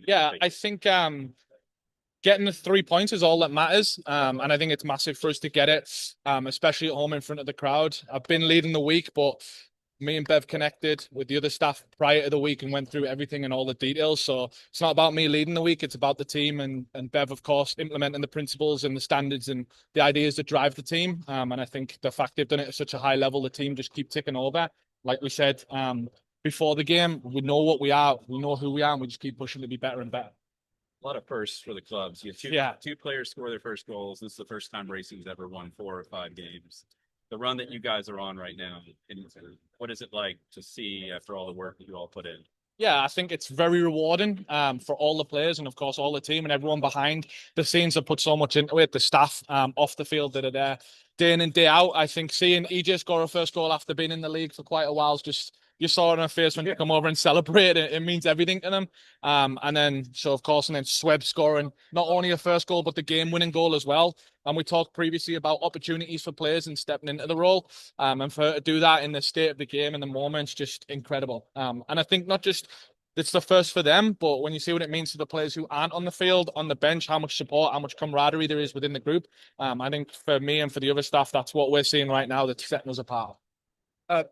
Yeah, I think getting the 3 points is all that matters. And I think it's massive for us to get it, especially at home in front of the crowd. I've been leading the week, but me and Bev connected with the other staff prior to the week and went through everything and all the details. So it's not about me leading the week, it's about the team and Bev, of course, implementing the principles and the standards and the ideas that drive the team. And I think the fact they've done it at such a high level, the team just keep ticking over. Like we said, before the game, we know what we are, we know who we are, and we just keep pushing to be better and better. A lot of firsts for the clubs. You have two players score their first goals. This is the first time Racing's ever won 4 or 5 games. The run that you guys are on right now, and what is it like to see after all the work that you all put in? Yeah, I think it's very rewarding for all the players and, of course, all the team and everyone behind the scenes that put so much into it, the staff off the field that are there day in and day out. I think seeing EJ score a first goal after being in the league for quite a while is just, you saw it on her face when you come over and celebrate it. It means everything to them. And then, so of course, and then Sweb scoring not only a first goal, but the game-winning goal as well. And we talked previously about opportunities for players and stepping into the role. And for her to do that in the state of the game and the moment's just incredible. And I think not just it's the first for them, but when you see what it means to the players who aren't on the field, on the bench, how much support, how much camaraderie there is within the group. I think for me and for the other staff, that's what we're seeing right now that's setting us apart.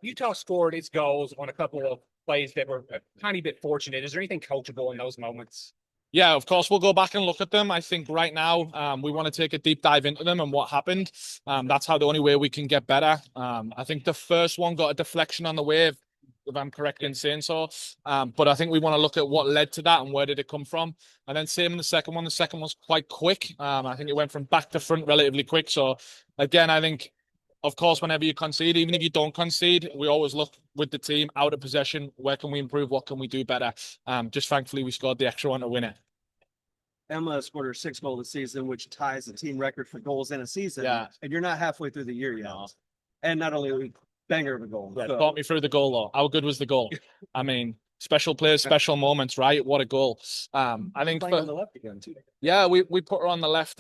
Utah scored its goals on a couple of plays that were a tiny bit fortunate. Is there anything coachable in those moments? Yeah, of course, we'll go back and look at them. I think right now we want to take a deep dive into them and what happened. That's how the only way we can get better. I think the first one got a deflection on the wave, if I'm correct in saying so. But I think we want to look at what led to that and where did it come from. And then same in the second one. The second was quite quick. I think it went from back to front relatively quick. So again, I think, of course, whenever you concede, even if you don't concede, we always look with the team out of possession. Where can we improve? What can we do better? Just thankfully, we scored the extra one to win it. Emma scored her 6th goal of the season, which ties the team record for goals in a season. Yeah. And you're not halfway through the year yet. No. And not only a banger of a goal. Yeah, got me through the goal, though. How good was the goal? I mean, special players, special moments, right? What a goal. I think on the left again, too. Yeah, we put her on the left.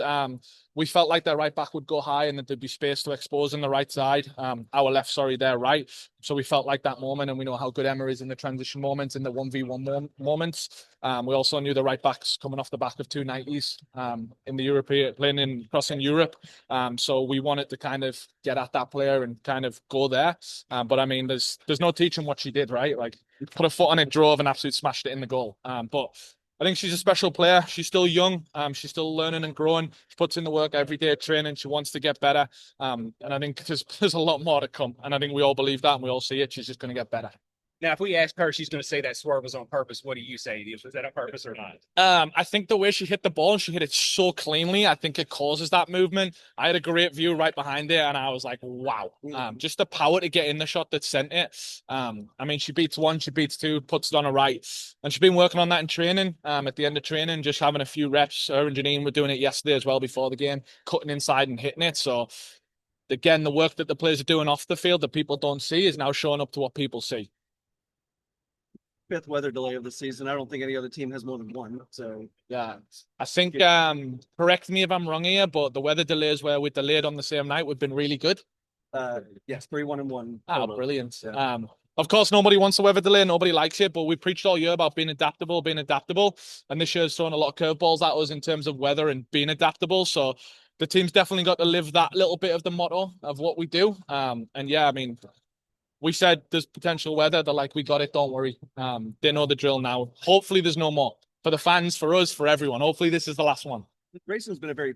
We felt like their right back would go high and that there'd be space to expose on the right side. Our left, sorry, their right. So we felt like that moment, and we know how good Emma is in the transition moments, in the 1v1 moments. We also knew the right backs coming off the back of 290s in the European, playing across in Europe. So we wanted to kind of get at that player and kind of go there. But I mean, there's no teaching what she did, right? Like, put a foot on it, drove, and absolutely smashed it in the goal. But I think she's a special player. She's still young. She's still learning and growing. She puts in the work every day at training. She wants to get better. And I think there's a lot more to come. And I think we all believe that and we all see it. She's just going to get better. Now, if we ask her, she's going to say that swerve was on purpose. What do you say? Was that on purpose or not? I think the way she hit the ball, she hit it so cleanly. I think it causes that movement. I had a great view right behind it, and I was like, wow. Just the power to get in the shot that sent it. I mean, she beats one, she beats two, puts it on her right. And she's been working on that in training. At the end of training, just having a few reps. Her and Janine were doing it yesterday as well before the game, cutting inside and hitting it. So, again, the work that the players are doing off the field that people don't see is now showing up to what people see. 5th weather delay of the season. I don't think any other team has more than one. So yeah, I think correct me if I'm wrong here, but the weather delays where we delayed on the same night would have been really good. Yes, 3-1-1. Oh, brilliant. Yeah. Of course, nobody wants a weather delay. Nobody likes it, but we preached all year about being adaptable. And this year's thrown a lot of curveballs at us in terms of weather and being adaptable. So the team's definitely got to live that little bit of the motto of what we do. And yeah, I mean, we said there's potential weather. They're like, we got it. Don't worry. They know the drill now. Hopefully there's no more. For the fans, for us, for everyone. Hopefully this is the last one. Racing's been a very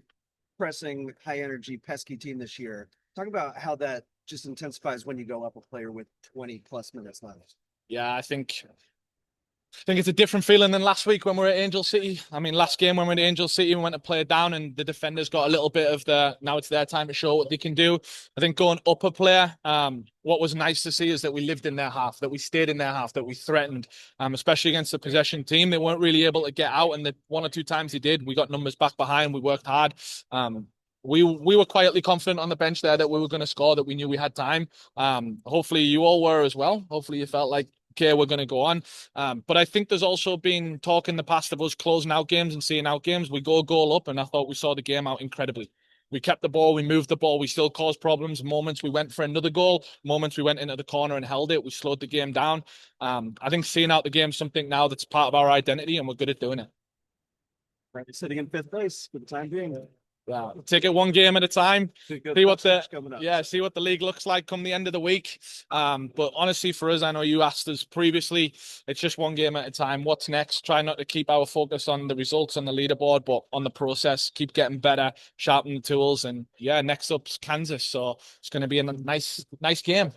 pressing, high-energy, pesky team this year. Talk about how that just intensifies when you go up a player with 20-plus minutes left. Yeah, I think it's a different feeling than last week when we were at Angel City. I mean, last game when we were at Angel City, we went to play it down and the defenders got a little bit of now it's their time to show what they can do. I think going up a player, what was nice to see is that we lived in their half, that we stayed in their half, that we threatened, especially against the possession team. They weren't really able to get out, and the 1 or 2 times they did, we got numbers back behind. We worked hard. We were quietly confident on the bench there that we were going to score, that we knew we had time. Hopefully you all were as well. Hopefully you felt like, okay, we're going to go on. But I think there's also been talk in the past of us closing out games and seeing out games. We go a goal up, and I thought we saw the game out incredibly. We kept the ball, we moved the ball, we still caused problems. Moments we went for another goal, moments we went into the corner and held it. We slowed the game down. I think seeing out the game is something now that's part of our identity, and we're good at doing it. Currently sitting in 5th place for the time being. Yeah, take it one game at a time. See See what the coming up. see what the league looks like come the end of the week. But honestly, for us, I know you asked us previously. It's just one game at a time. What's next? Try not to keep our focus on the results on the leaderboard, but on the process. Keep getting better, sharpen the tools, and yeah, next up's Kansas. So it's going to be a nice game.